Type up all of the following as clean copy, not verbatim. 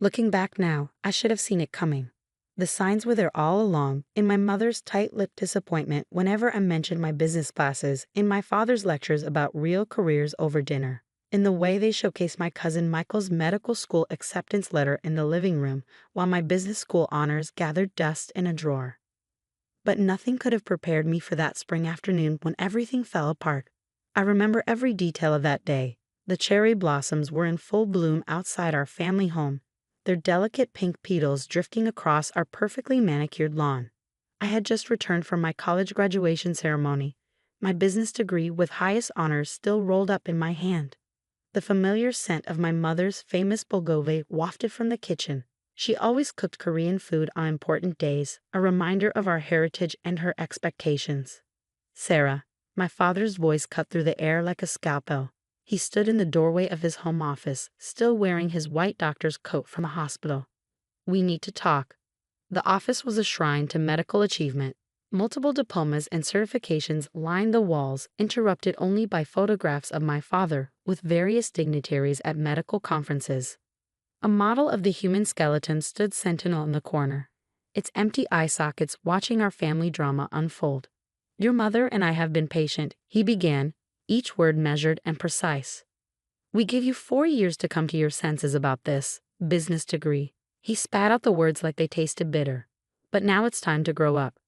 Looking back now, I should have seen it coming. The signs were there all along, in my mother's tight-lipped disappointment whenever I mentioned my business classes, in my father's lectures about real careers over dinner, in the way they showcased my cousin Michael's medical school acceptance letter in the living room while my business school honors gathered dust in a drawer. But nothing could have prepared me for that spring afternoon when everything fell apart. I remember every detail of that day. The cherry blossoms were in full bloom outside our family home, their delicate pink petals drifting across our perfectly manicured lawn. I had just returned from my college graduation ceremony, my business degree with highest honors still rolled up in my hand. The familiar scent of my mother's famous bulgogi wafted from the kitchen. She always cooked Korean food on important days, a reminder of our heritage and her expectations. Sarah, my father's voice cut through the air like a scalpel. He stood in the doorway of his home office, still wearing his white doctor's coat from the hospital. We need to talk. The office was a shrine to medical achievement. Multiple diplomas and certifications lined the walls, interrupted only by photographs of my father with various dignitaries at medical conferences. A model of the human skeleton stood sentinel in the corner, its empty eye sockets watching our family drama unfold. "Your mother and I have been patient," he began, each word measured and precise. "We gave you 4 years to come to your senses about this business degree." He spat out the words like they tasted bitter. "But now it's time to grow up.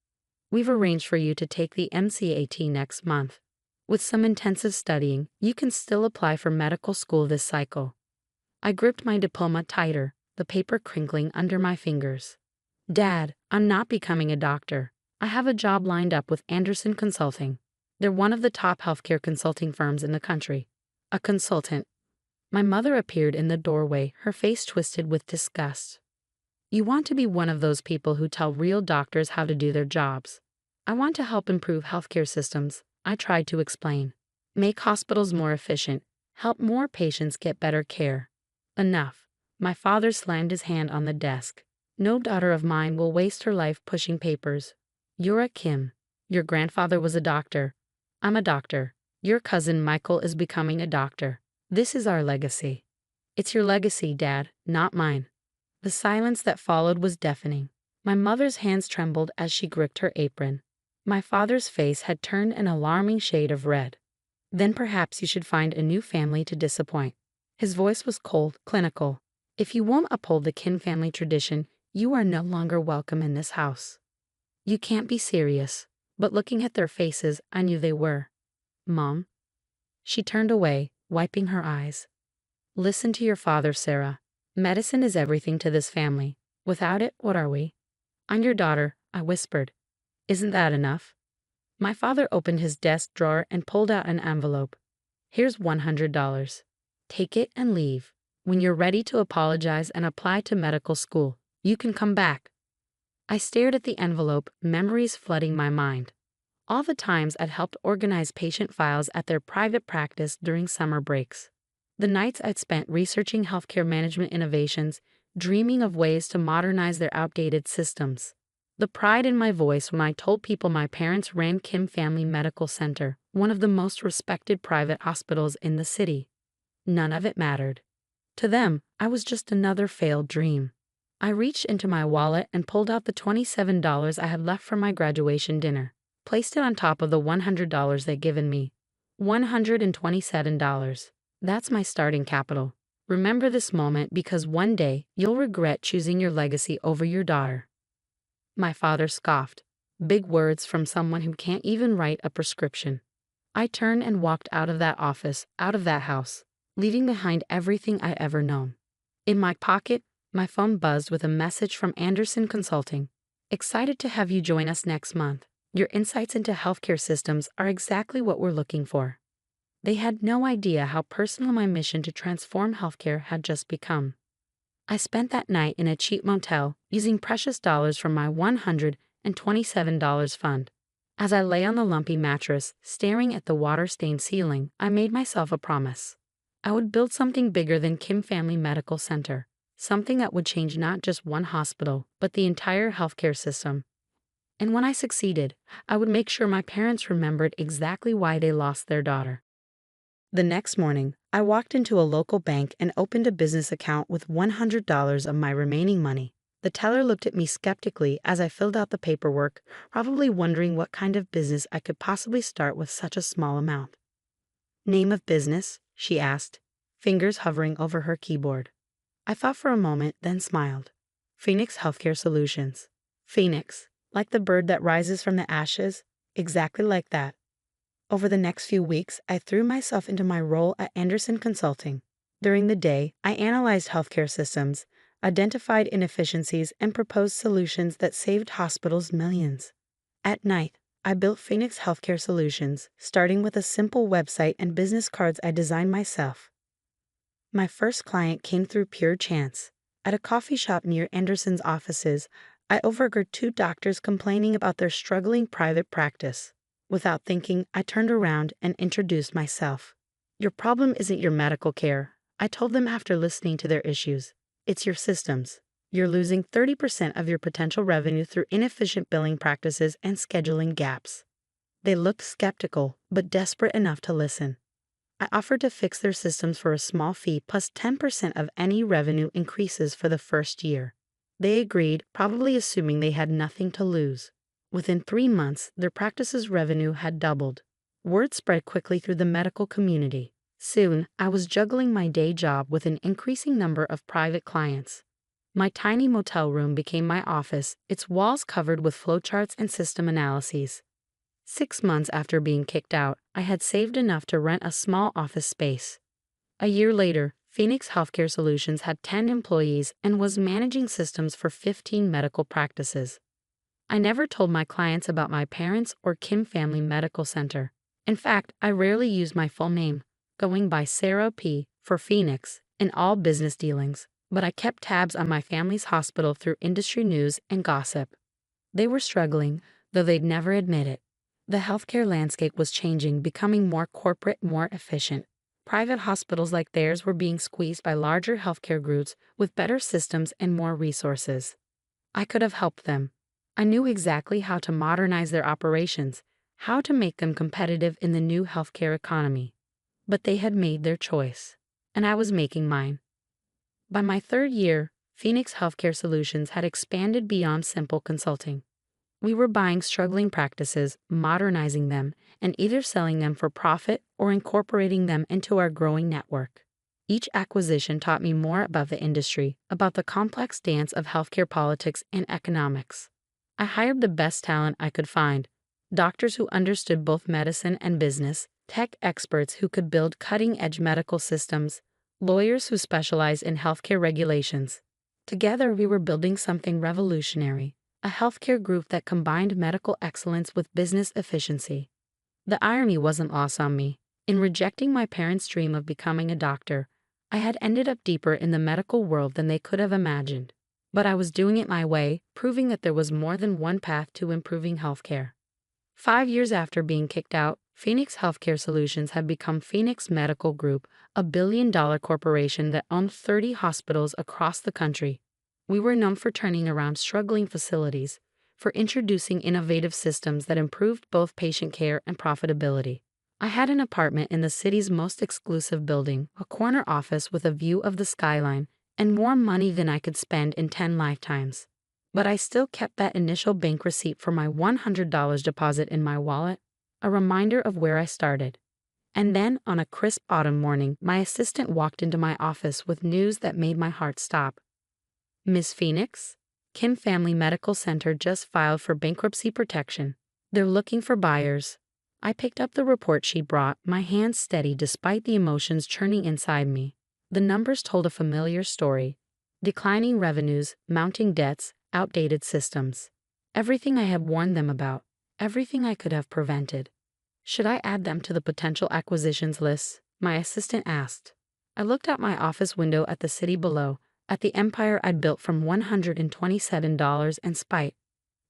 We've arranged for you to take the MCAT next month. With some intensive studying, you can still apply for medical school this cycle." I gripped my diploma tighter, the paper crinkling under my fingers. "Dad, I'm not becoming a doctor. I have a job lined up with Anderson Consulting. They're one of the top healthcare consulting firms in the country." A consultant. My mother appeared in the doorway, her face twisted with disgust. "You want to be one of those people who tell real doctors how to do their jobs." "I want to help improve healthcare systems," I tried to explain. "Make hospitals more efficient, help more patients get better care." "Enough." My father slammed his hand on the desk. "No daughter of mine will waste her life pushing papers. You're a Kim. Your grandfather was a doctor. I'm a doctor. Your cousin Michael is becoming a doctor. This is our legacy." "It's your legacy, Dad, not mine." The silence that followed was deafening. My mother's hands trembled as she gripped her apron. My father's face had turned an alarming shade of red. "Then perhaps you should find a new family to disappoint." His voice was cold, clinical. "If you won't uphold the Kim family tradition, you are no longer welcome in this house." "You can't be serious." But looking at their faces, I knew they were. "Mom?" She turned away, wiping her eyes. "Listen to your father, Sarah. Medicine is everything to this family. Without it, what are we?" "I'm your daughter," I whispered. "Isn't that enough?" My father opened his desk drawer and pulled out an envelope. "Here's $100. Take it and leave. When you're ready to apologize and apply to medical school, you can come back." I stared at the envelope, memories flooding my mind. All the times I'd helped organize patient files at their private practice during summer breaks. The nights I'd spent researching healthcare management innovations, dreaming of ways to modernize their outdated systems. The pride in my voice when I told people my parents ran Kim Family Medical Center, one of the most respected private hospitals in the city. None of it mattered. To them, I was just another failed dream. I reached into my wallet and pulled out the $27 I had left from my graduation dinner, placed it on top of the $100 they'd given me. $127. That's my starting capital. Remember this moment because one day you'll regret choosing your legacy over your daughter. My father scoffed. Big words from someone who can't even write a prescription. I turned and walked out of that office, out of that house, leaving behind everything I ever known. In my pocket, my phone buzzed with a message from Anderson Consulting. "Excited to have you join us next month. Your insights into healthcare systems are exactly what we're looking for." They had no idea how personal my mission to transform healthcare had just become. I spent that night in a cheap motel, using precious dollars from my $127 fund. As I lay on the lumpy mattress, staring at the water-stained ceiling, I made myself a promise. I would build something bigger than Kim Family Medical Center, something that would change not just one hospital, but the entire healthcare system. And when I succeeded, I would make sure my parents remembered exactly why they lost their daughter. The next morning, I walked into a local bank and opened a business account with $100 of my remaining money. The teller looked at me skeptically as I filled out the paperwork, probably wondering what kind of business I could possibly start with such a small amount. "Name of business?" she asked, fingers hovering over her keyboard. I thought for a moment, then smiled. "Phoenix Healthcare Solutions." Phoenix, like the bird that rises from the ashes, exactly like that. Over the next few weeks, I threw myself into my role at Anderson Consulting. During the day, I analyzed healthcare systems, identified inefficiencies, and proposed solutions that saved hospitals millions. At night, I built Phoenix Healthcare Solutions, starting with a simple website and business cards I designed myself. My first client came through pure chance. At a coffee shop near Anderson's offices, I overheard two doctors complaining about their struggling private practice. Without thinking, I turned around and introduced myself. "Your problem isn't your medical care," I told them after listening to their issues. "It's your systems. You're losing 30% of your potential revenue through inefficient billing practices and scheduling gaps." They looked skeptical, but desperate enough to listen. I offered to fix their systems for a small fee plus 10% of any revenue increases for the first year. They agreed, probably assuming they had nothing to lose. Within 3 months, their practice's revenue had doubled. Word spread quickly through the medical community. Soon, I was juggling my day job with an increasing number of private clients. My tiny motel room became my office, its walls covered with flowcharts and system analyses. 6 months after being kicked out, I had saved enough to rent a small office space. A year later, Phoenix Healthcare Solutions had 10 employees and was managing systems for 15 medical practices. I never told my clients about my parents or Kim Family Medical Center. In fact, I rarely used my full name, going by Sarah P. for Phoenix in all business dealings, but I kept tabs on my family's hospital through industry news and gossip. They were struggling, though they'd never admit it. The healthcare landscape was changing, becoming more corporate, more efficient. Private hospitals like theirs were being squeezed by larger healthcare groups with better systems and more resources. I could have helped them. I knew exactly how to modernize their operations, how to make them competitive in the new healthcare economy. But they had made their choice, and I was making mine. By my 3rd year, Phoenix Healthcare Solutions had expanded beyond simple consulting. We were buying struggling practices, modernizing them, and either selling them for profit or incorporating them into our growing network. Each acquisition taught me more about the industry, about the complex dance of healthcare politics and economics. I hired the best talent I could find, doctors who understood both medicine and business, tech experts who could build cutting-edge medical systems, lawyers who specialize in healthcare regulations. Together, we were building something revolutionary, a healthcare group that combined medical excellence with business efficiency. The irony wasn't lost on me. In rejecting my parents' dream of becoming a doctor, I had ended up deeper in the medical world than they could have imagined. But I was doing it my way, proving that there was more than one path to improving healthcare. 5 years after being kicked out, Phoenix Healthcare Solutions had become Phoenix Medical Group, a billion-dollar corporation that owned 30 hospitals across the country. We were known for turning around struggling facilities, for introducing innovative systems that improved both patient care and profitability. I had an apartment in the city's most exclusive building, a corner office with a view of the skyline, and more money than I could spend in 10 lifetimes. But I still kept that initial bank receipt for my $100 deposit in my wallet, a reminder of where I started. And then, on a crisp autumn morning, my assistant walked into my office with news that made my heart stop. "Miss Phoenix? Kim Family Medical Center just filed for bankruptcy protection. They're looking for buyers." I picked up the report she brought, my hands steady despite the emotions churning inside me. The numbers told a familiar story. Declining revenues, mounting debts, outdated systems. Everything I had warned them about, everything I could have prevented. "Should I add them to the potential acquisitions list?" my assistant asked. I looked out my office window at the city below, at the empire I'd built from $127 and spite.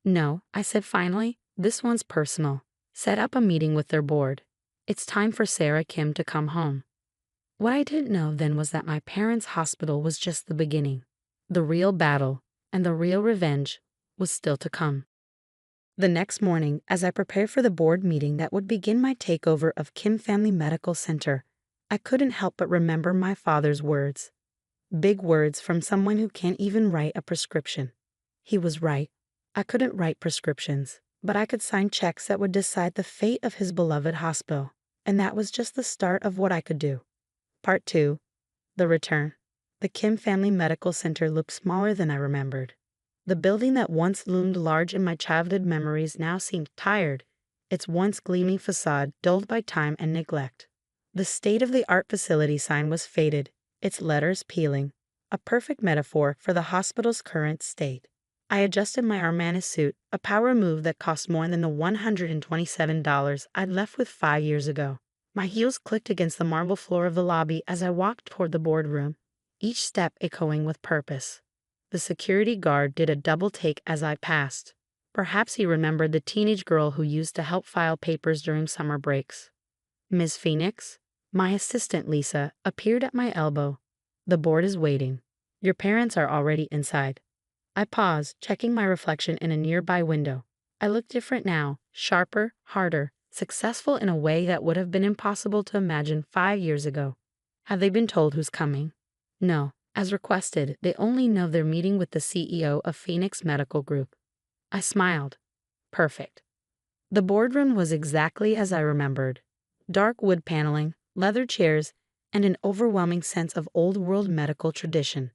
"No," I said finally, "this one's personal. Set up a meeting with their board. It's time for Sarah Kim to come home." What I didn't know then was that my parents' hospital was just the beginning. The real battle, and the real revenge, was still to come. The next morning, as I prepared for the board meeting that would begin my takeover of Kim Family Medical Center, I couldn't help but remember my father's words. Big words from someone who can't even write a prescription. He was right. I couldn't write prescriptions, but I could sign checks that would decide the fate of his beloved hospital. And that was just the start of what I could do. Part 2. The Return. The Kim Family Medical Center looked smaller than I remembered. The building that once loomed large in my childhood memories now seemed tired, its once gleaming facade dulled by time and neglect. The state-of-the-art facility sign was faded, its letters peeling, a perfect metaphor for the hospital's current state. I adjusted my Armani suit, a power move that cost more than the $127 I'd left with 5 years ago. My heels clicked against the marble floor of the lobby as I walked toward the boardroom, each step echoing with purpose. The security guard did a double take as I passed. Perhaps he remembered the teenage girl who used to help file papers during summer breaks. Ms. Phoenix, my assistant Lisa, appeared at my elbow. The board is waiting. Your parents are already inside. I paused, checking my reflection in a nearby window. I looked different now, sharper, harder, successful in a way that would have been impossible to imagine 5 years ago. Have they been told who's coming? No. As requested, they only know they're meeting with the CEO of Phoenix Medical Group. I smiled. Perfect. The boardroom was exactly as I remembered. Dark wood paneling, leather chairs, and an overwhelming sense of old-world medical tradition.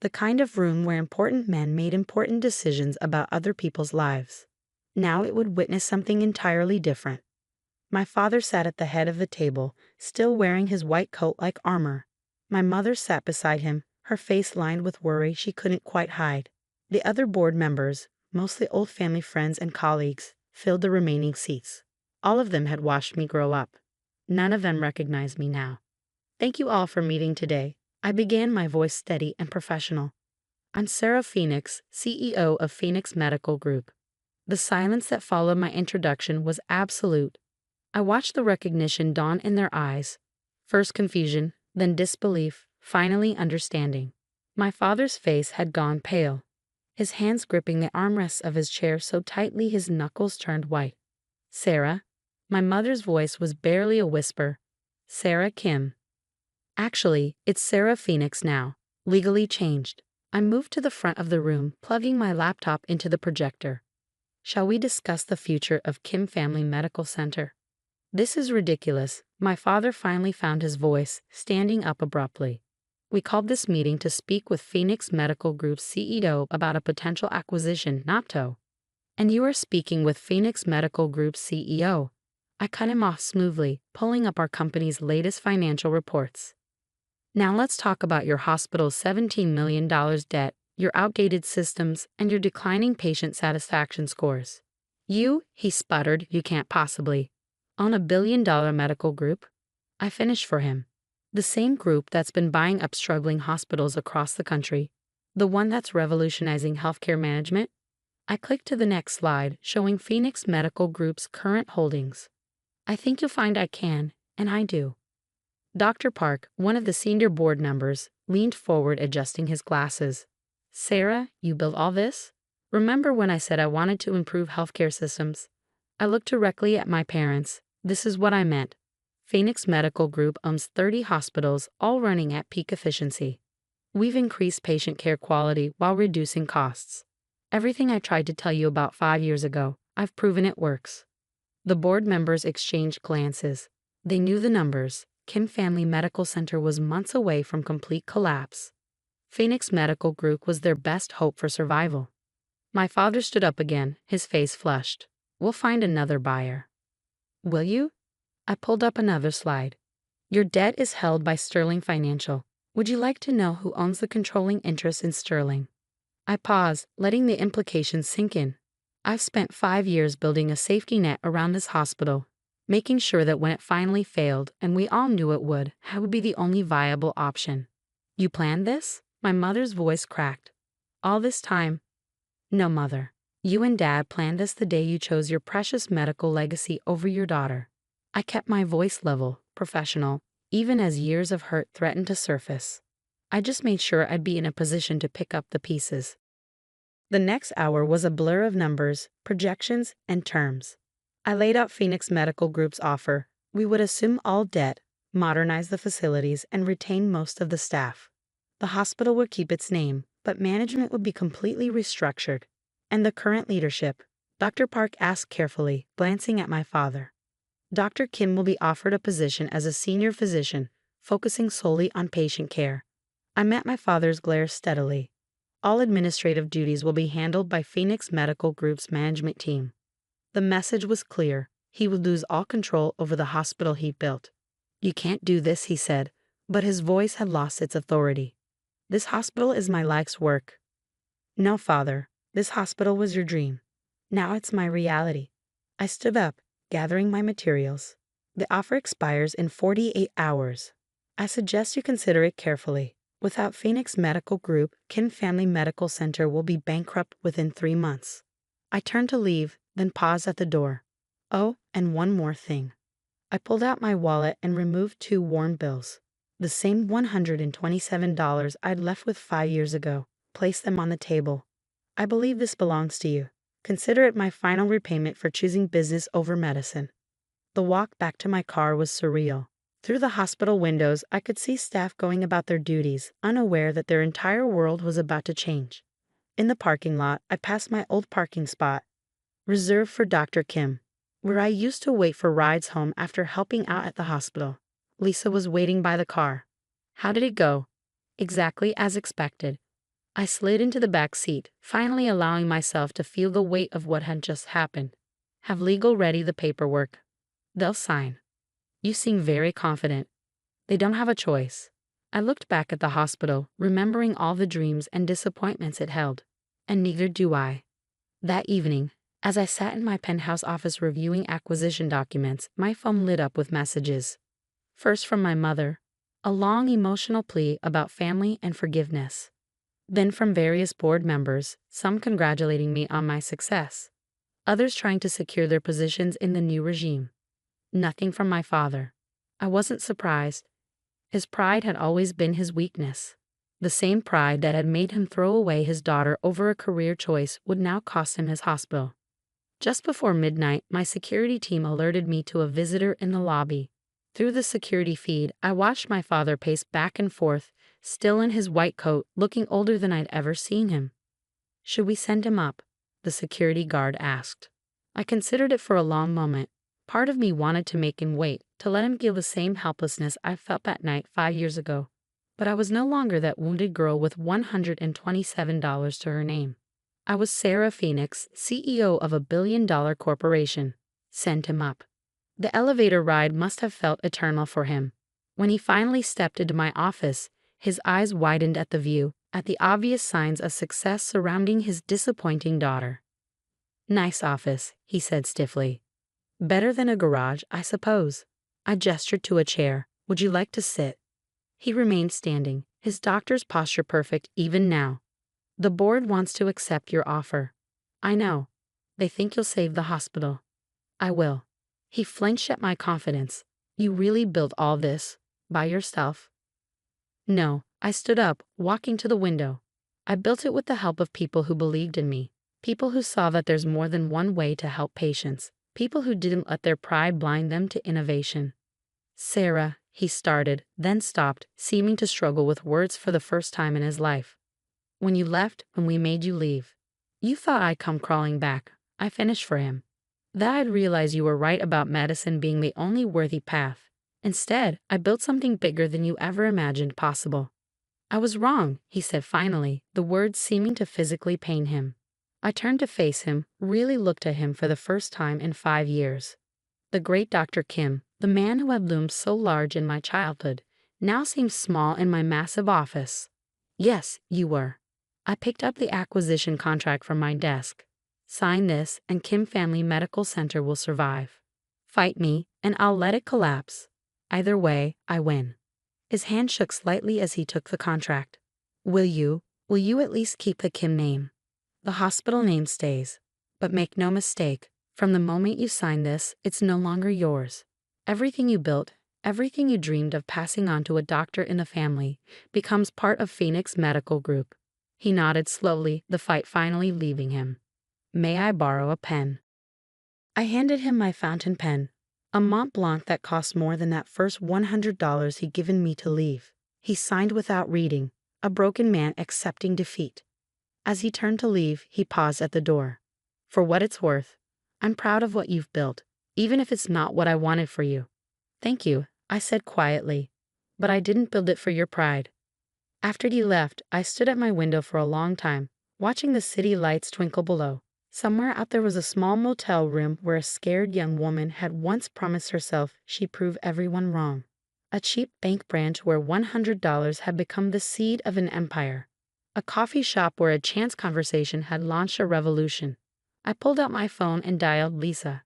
The kind of room where important men made important decisions about other people's lives. Now it would witness something entirely different. My father sat at the head of the table, still wearing his white coat like armor. My mother sat beside him, her face lined with worry she couldn't quite hide. The other board members, mostly old family friends and colleagues, filled the remaining seats. All of them had watched me grow up. None of them recognized me now. Thank you all for meeting today. I began, my voice steady and professional. I'm Sarah Phoenix, CEO of Phoenix Medical Group. The silence that followed my introduction was absolute. I watched the recognition dawn in their eyes. First confusion, then disbelief, finally understanding. My father's face had gone pale, his hands gripping the armrests of his chair so tightly his knuckles turned white. Sarah? My mother's voice was barely a whisper. Sarah Kim. Actually, it's Sarah Phoenix now, legally changed. I moved to the front of the room, plugging my laptop into the projector. Shall we discuss the future of Kim Family Medical Center? This is ridiculous. My father finally found his voice, standing up abruptly. We called this meeting to speak with Phoenix Medical Group's CEO about a potential acquisition, not to. And you are speaking with Phoenix Medical Group's CEO. I cut him off smoothly, pulling up our company's latest financial reports. Now let's talk about your hospital's $17 million debt, your outdated systems, and your declining patient satisfaction scores. He sputtered, you can't possibly. On a billion-dollar medical group? I finished for him. The same group that's been buying up struggling hospitals across the country. The one that's revolutionizing healthcare management? I clicked to the next slide, showing Phoenix Medical Group's current holdings. I think you'll find I can, and I do. Dr. Park, one of the senior board members, leaned forward adjusting his glasses. Sarah, you built all this? Remember when I said I wanted to improve healthcare systems? I looked directly at my parents. This is what I meant. Phoenix Medical Group owns 30 hospitals, all running at peak efficiency. We've increased patient care quality while reducing costs. Everything I tried to tell you about 5 years ago, I've proven it works. The board members exchanged glances. They knew the numbers. Kim Family Medical Center was months away from complete collapse. Phoenix Medical Group was their best hope for survival. My father stood up again, his face flushed. We'll find another buyer. Will you? I pulled up another slide. Your debt is held by Sterling Financial. Would you like to know who owns the controlling interest in Sterling? I paused, letting the implications sink in. I've spent 5 years building a safety net around this hospital, making sure that when it finally failed, and we all knew it would, I would be the only viable option. You planned this? My mother's voice cracked. All this time? No, Mother. You and Dad planned this the day you chose your precious medical legacy over your daughter. I kept my voice level, professional, even as years of hurt threatened to surface. I just made sure I'd be in a position to pick up the pieces. The next hour was a blur of numbers, projections, and terms. I laid out Phoenix Medical Group's offer. We would assume all debt, modernize the facilities, and retain most of the staff. The hospital would keep its name, but management would be completely restructured. And the current leadership? Dr. Park asked carefully, glancing at my father. Dr. Kim will be offered a position as a senior physician, focusing solely on patient care. I met my father's glare steadily. All administrative duties will be handled by Phoenix Medical Group's management team. The message was clear. He would lose all control over the hospital he built. You can't do this, he said, but his voice had lost its authority. This hospital is my life's work. No, father, this hospital was your dream. Now it's my reality. I stood up, gathering my materials. The offer expires in 48 hours. I suggest you consider it carefully. Without Phoenix Medical Group, Kim Family Medical Center will be bankrupt within 3 months. I turned to leave, then paused at the door. Oh, and one more thing. I pulled out my wallet and removed 2 worn bills. The same $127 I'd left with 5 years ago. Placed them on the table. I believe this belongs to you. Consider it my final repayment for choosing business over medicine. The walk back to my car was surreal. Through the hospital windows, I could see staff going about their duties, unaware that their entire world was about to change. In the parking lot, I passed my old parking spot, reserved for Dr. Kim, where I used to wait for rides home after helping out at the hospital. Lisa was waiting by the car. How did it go? Exactly as expected. I slid into the back seat, finally allowing myself to feel the weight of what had just happened. Have legal ready the paperwork. They'll sign. You seem very confident. They don't have a choice. I looked back at the hospital, remembering all the dreams and disappointments it held. And neither do I. That evening, as I sat in my penthouse office reviewing acquisition documents, my phone lit up with messages. First from my mother, a long emotional plea about family and forgiveness. Then from various board members, some congratulating me on my success. Others trying to secure their positions in the new regime. Nothing from my father. I wasn't surprised. His pride had always been his weakness. The same pride that had made him throw away his daughter over a career choice would now cost him his hospital. Just before midnight, my security team alerted me to a visitor in the lobby. Through the security feed, I watched my father pace back and forth, still in his white coat, looking older than I'd ever seen him. Should we send him up? The security guard asked. I considered it for a long moment. Part of me wanted to make him wait, to let him feel the same helplessness I felt that night 5 years ago. But I was no longer that wounded girl with $127 to her name. I was Sarah Phoenix, CEO of a billion-dollar corporation. Send him up. The elevator ride must have felt eternal for him. When he finally stepped into my office, his eyes widened at the view, at the obvious signs of success surrounding his disappointing daughter. Nice office, he said stiffly. Better than a garage, I suppose. I gestured to a chair. Would you like to sit? He remained standing, his doctor's posture perfect even now. The board wants to accept your offer. I know. They think you'll save the hospital. I will. He flinched at my confidence. You really built all this by yourself? No, I stood up, walking to the window. I built it with the help of people who believed in me, people who saw that there's more than one way to help patients, people who didn't let their pride blind them to innovation. Sarah, he started, then stopped, seeming to struggle with words for the first time in his life. When you left, when we made you leave, you thought I'd come crawling back. I finished for him. That I'd realize you were right about medicine being the only worthy path. Instead, I built something bigger than you ever imagined possible. I was wrong, he said finally, the words seeming to physically pain him. I turned to face him, really looked at him for the first time in 5 years. The great Dr. Kim, the man who had loomed so large in my childhood, now seemed small in my massive office. Yes, you were. I picked up the acquisition contract from my desk. Sign this, and Kim Family Medical Center will survive. Fight me, and I'll let it collapse. Either way, I win. His hand shook slightly as he took the contract. Will you at least keep the Kim name? The hospital name stays. But make no mistake, from the moment you sign this, it's no longer yours. Everything you built, everything you dreamed of passing on to a doctor in the family, becomes part of Phoenix Medical Group. He nodded slowly, the fight finally leaving him. May I borrow a pen? I handed him my fountain pen. A Mont Blanc that cost more than that first $100 he'd given me to leave. He signed without reading, a broken man accepting defeat. As he turned to leave, he paused at the door. For what it's worth, I'm proud of what you've built, even if it's not what I wanted for you. Thank you, I said quietly, but I didn't build it for your pride. After he left, I stood at my window for a long time, watching the city lights twinkle below. Somewhere out there was a small motel room where a scared young woman had once promised herself she'd prove everyone wrong. A cheap bank branch where $100 had become the seed of an empire. A coffee shop where a chance conversation had launched a revolution. I pulled out my phone and dialed Lisa.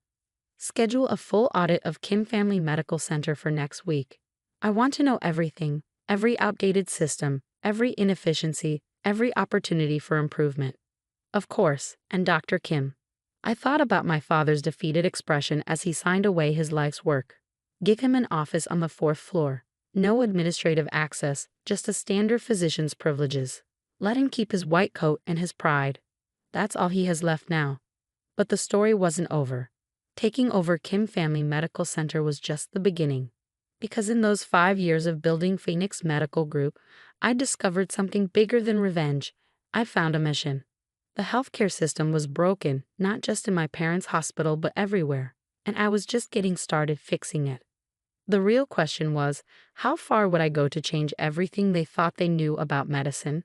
Schedule a full audit of Kim Family Medical Center for next week. I want to know everything, every outdated system, every inefficiency, every opportunity for improvement. Of course, and Dr. Kim. I thought about my father's defeated expression as he signed away his life's work. Give him an office on the 4th floor. No administrative access, just a standard physician's privileges. Let him keep his white coat and his pride. That's all he has left now. But the story wasn't over. Taking over Kim Family Medical Center was just the beginning. Because in those 5 years of building Phoenix Medical Group, I discovered something bigger than revenge. I found a mission. The healthcare system was broken, not just in my parents' hospital but everywhere, and I was just getting started fixing it. The real question was, how far would I go to change everything they thought they knew about medicine?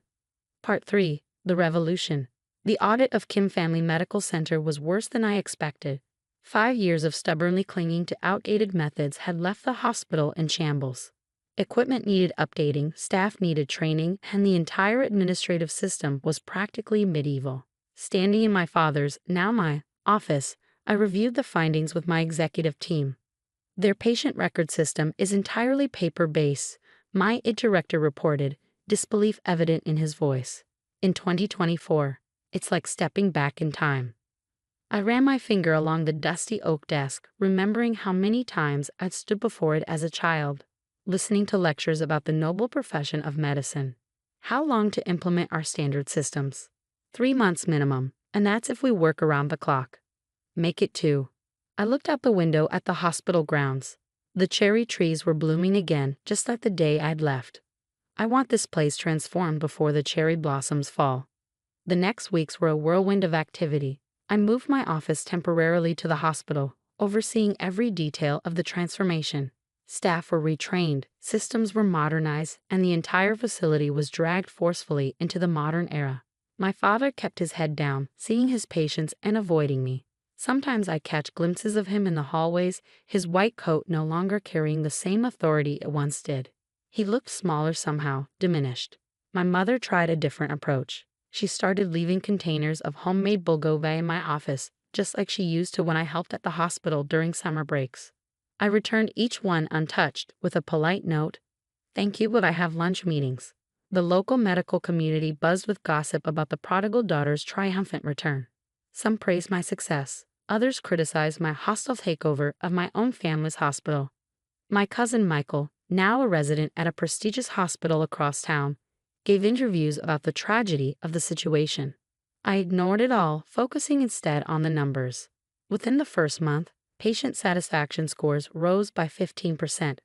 Part 3. The Revolution. The audit of Kim Family Medical Center was worse than I expected. 5 years of stubbornly clinging to outdated methods had left the hospital in shambles. Equipment needed updating, staff needed training, and the entire administrative system was practically medieval. Standing in my father's, now my, office, I reviewed the findings with my executive team. Their patient record system is entirely paper-based, my IT director reported, disbelief evident in his voice. In 2024, it's like stepping back in time. I ran my finger along the dusty oak desk, remembering how many times I'd stood before it as a child, listening to lectures about the noble profession of medicine. How long to implement our standard systems? 3 months minimum, and that's if we work around the clock. Make it 2. I looked out the window at the hospital grounds. The cherry trees were blooming again, just like the day I'd left. I want this place transformed before the cherry blossoms fall. The next weeks were a whirlwind of activity. I moved my office temporarily to the hospital, overseeing every detail of the transformation. Staff were retrained, systems were modernized, and the entire facility was dragged forcefully into the modern era. My father kept his head down, seeing his patients and avoiding me. Sometimes I catch glimpses of him in the hallways, his white coat no longer carrying the same authority it once did. He looked smaller somehow, diminished. My mother tried a different approach. She started leaving containers of homemade bulgogi in my office, just like she used to when I helped at the hospital during summer breaks. I returned each one untouched with a polite note, "Thank you, but I have lunch meetings." The local medical community buzzed with gossip about the prodigal daughter's triumphant return. Some praised my success, others criticized my hostile takeover of my own family's hospital. My cousin Michael, now a resident at a prestigious hospital across town, gave interviews about the tragedy of the situation. I ignored it all, focusing instead on the numbers. Within the first month, patient satisfaction scores rose by 15%.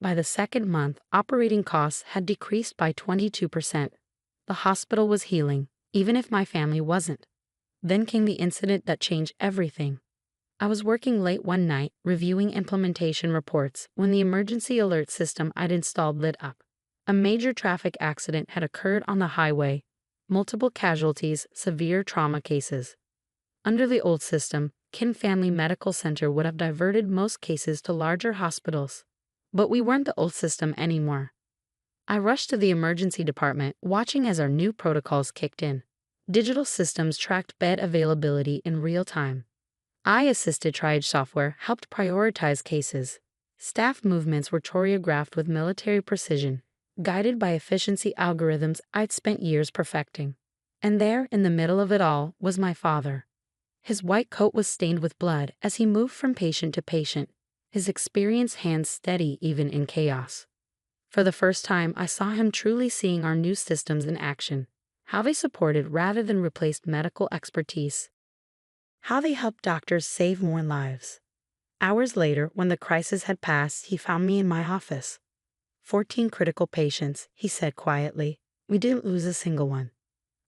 By the second month, operating costs had decreased by 22%. The hospital was healing, even if my family wasn't. Then came the incident that changed everything. I was working late one night, reviewing implementation reports, when the emergency alert system I'd installed lit up. A major traffic accident had occurred on the highway, multiple casualties, severe trauma cases. Under the old system, Kim Family Medical Center would have diverted most cases to larger hospitals. But we weren't the old system anymore. I rushed to the emergency department, watching as our new protocols kicked in. Digital systems tracked bed availability in real time. AI-assisted triage software helped prioritize cases. Staff movements were choreographed with military precision, guided by efficiency algorithms I'd spent years perfecting. And there, in the middle of it all, was my father. His white coat was stained with blood as he moved from patient to patient, his experienced hands steady even in chaos. For the first time, I saw him truly seeing our new systems in action, how they supported rather than replaced medical expertise, how they helped doctors save more lives. Hours later, when the crisis had passed, he found me in my office. 14 critical patients, he said quietly. We didn't lose a single one.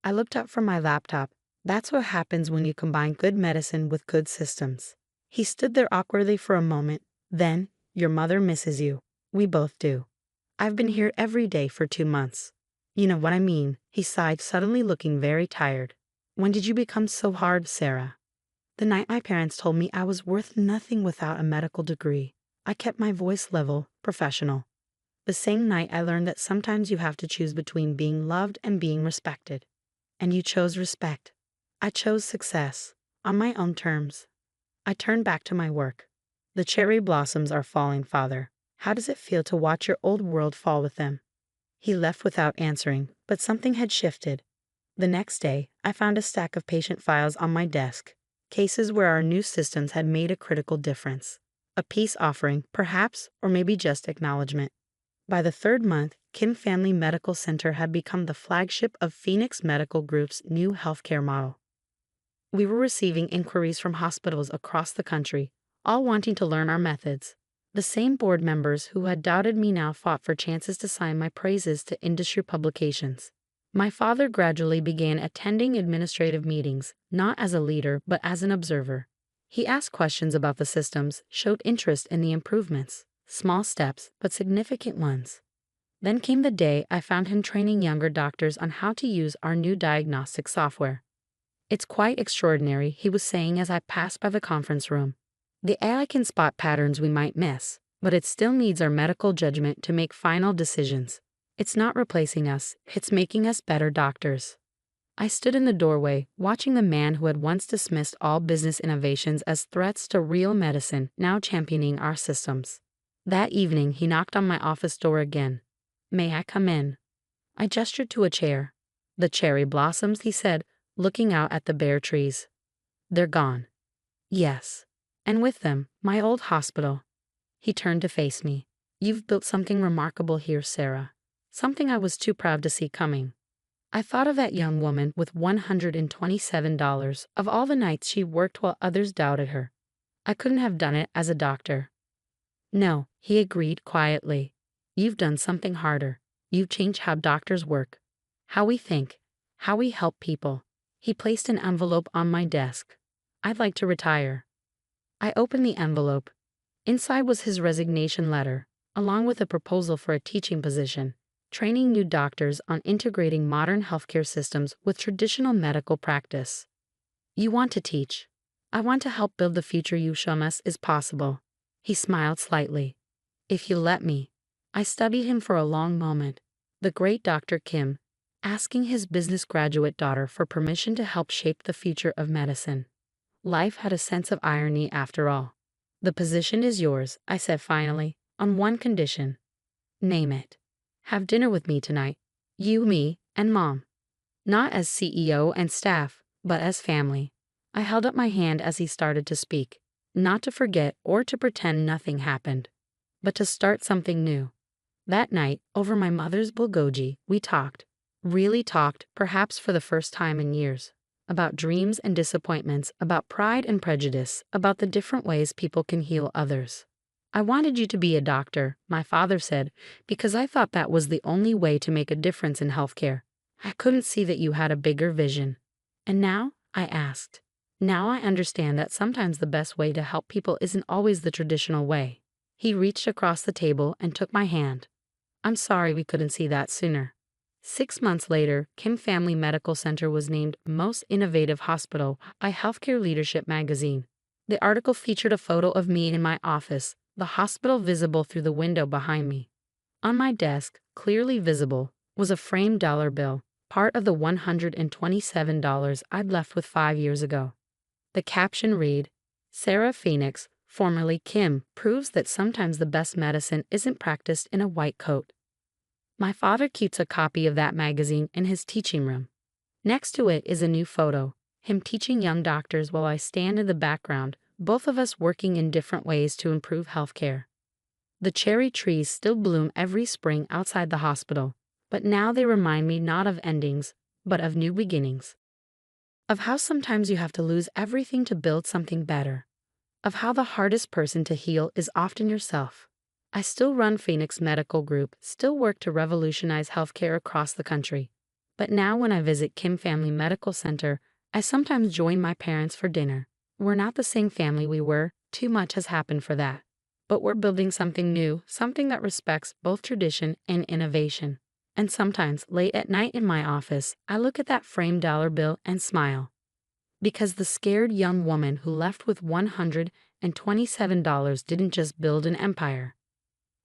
I looked up from my laptop. That's what happens when you combine good medicine with good systems. He stood there awkwardly for a moment. Then, your mother misses you. We both do. I've been here every day for 2 months. You know what I mean, he sighed, suddenly looking very tired. When did you become so hard, Sarah? The night my parents told me I was worth nothing without a medical degree. I kept my voice level, professional. The same night I learned that sometimes you have to choose between being loved and being respected. And you chose respect. I chose success, on my own terms. I turned back to my work. The cherry blossoms are falling, Father. How does it feel to watch your old world fall with them? He left without answering, but something had shifted. The next day, I found a stack of patient files on my desk, cases where our new systems had made a critical difference. A peace offering, perhaps, or maybe just acknowledgement. By the third month, Kim Family Medical Center had become the flagship of Phoenix Medical Group's new healthcare model. We were receiving inquiries from hospitals across the country, all wanting to learn our methods. The same board members who had doubted me now fought for chances to sign my praises to industry publications. My father gradually began attending administrative meetings, not as a leader but as an observer. He asked questions about the systems, showed interest in the improvements, small steps but significant ones. Then came the day I found him training younger doctors on how to use our new diagnostic software. It's quite extraordinary, he was saying as I passed by the conference room. The AI can spot patterns we might miss, but it still needs our medical judgment to make final decisions. It's not replacing us, it's making us better doctors. I stood in the doorway, watching the man who had once dismissed all business innovations as threats to real medicine, now championing our systems. That evening, he knocked on my office door again. May I come in? I gestured to a chair. The cherry blossoms, he said, looking out at the bare trees. They're gone. Yes. And with them, my old hospital. He turned to face me. You've built something remarkable here, Sarah. Something I was too proud to see coming. I thought of that young woman with $127, of all the nights she worked while others doubted her. I couldn't have done it as a doctor. No, he agreed quietly. You've done something harder. You've changed how doctors work, how we think, how we help people. He placed an envelope on my desk. I'd like to retire. I opened the envelope. Inside was his resignation letter, along with a proposal for a teaching position, training new doctors on integrating modern healthcare systems with traditional medical practice. You want to teach. I want to help build the future you show us is possible. He smiled slightly. If you let me. I studied him for a long moment. The great Dr. Kim, asking his business graduate daughter for permission to help shape the future of medicine. Life had a sense of irony after all. The position is yours, I said finally, on one condition. Name it. Have dinner with me tonight. You, me, and Mom. Not as CEO and staff, but as family. I held up my hand as he started to speak, not to forget or to pretend nothing happened, but to start something new. That night, over my mother's bulgogi, we talked, really talked, perhaps for the first time in years, about dreams and disappointments, about pride and prejudice, about the different ways people can heal others. I wanted you to be a doctor, my father said, because I thought that was the only way to make a difference in healthcare. I couldn't see that you had a bigger vision. And now? I asked. Now I understand that sometimes the best way to help people isn't always the traditional way. He reached across the table and took my hand. I'm sorry we couldn't see that sooner. 6 months later, Kim Family Medical Center was named Most Innovative Hospital by Healthcare Leadership magazine. The article featured a photo of me in my office, the hospital visible through the window behind me. On my desk, clearly visible, was a framed dollar bill, part of the $127 I'd left with 5 years ago. The caption read, Sarah Phoenix, formerly Kim, proves that sometimes the best medicine isn't practiced in a white coat. My father keeps a copy of that magazine in his teaching room. Next to it is a new photo, him teaching young doctors while I stand in the background, both of us working in different ways to improve healthcare. The cherry trees still bloom every spring outside the hospital, but now they remind me not of endings, but of new beginnings. Of how sometimes you have to lose everything to build something better. of how the hardest person to heal is often yourself. I still run Phoenix Medical Group, still work to revolutionize healthcare across the country. But now when I visit Kim Family Medical Center, I sometimes join my parents for dinner. We're not the same family we were, too much has happened for that. But we're building something new, something that respects both tradition and innovation. And sometimes, late at night in my office, I look at that framed dollar bill and smile. Because the scared young woman who left with $127 didn't just build an empire.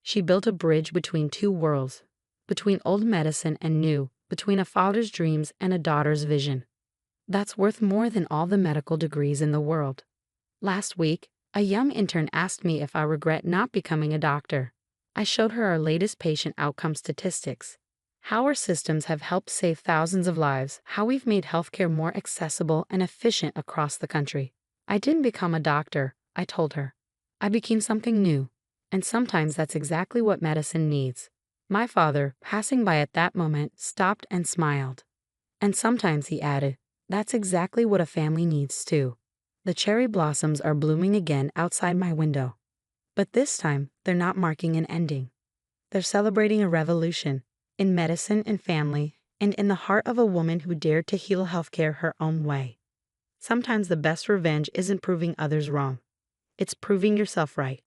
She built a bridge between two worlds, between old medicine and new, between a father's dreams and a daughter's vision. That's worth more than all the medical degrees in the world. Last week, a young intern asked me if I regret not becoming a doctor. I showed her our latest patient outcome statistics, how our systems have helped save thousands of lives, how we've made healthcare more accessible and efficient across the country. I didn't become a doctor, I told her. I became something new. And sometimes that's exactly what medicine needs. My father, passing by at that moment, stopped and smiled. And sometimes, he added, that's exactly what a family needs too. The cherry blossoms are blooming again outside my window. But this time, they're not marking an ending. They're celebrating a revolution, in medicine and family, and in the heart of a woman who dared to heal healthcare her own way. Sometimes the best revenge isn't proving others wrong. It's proving yourself right.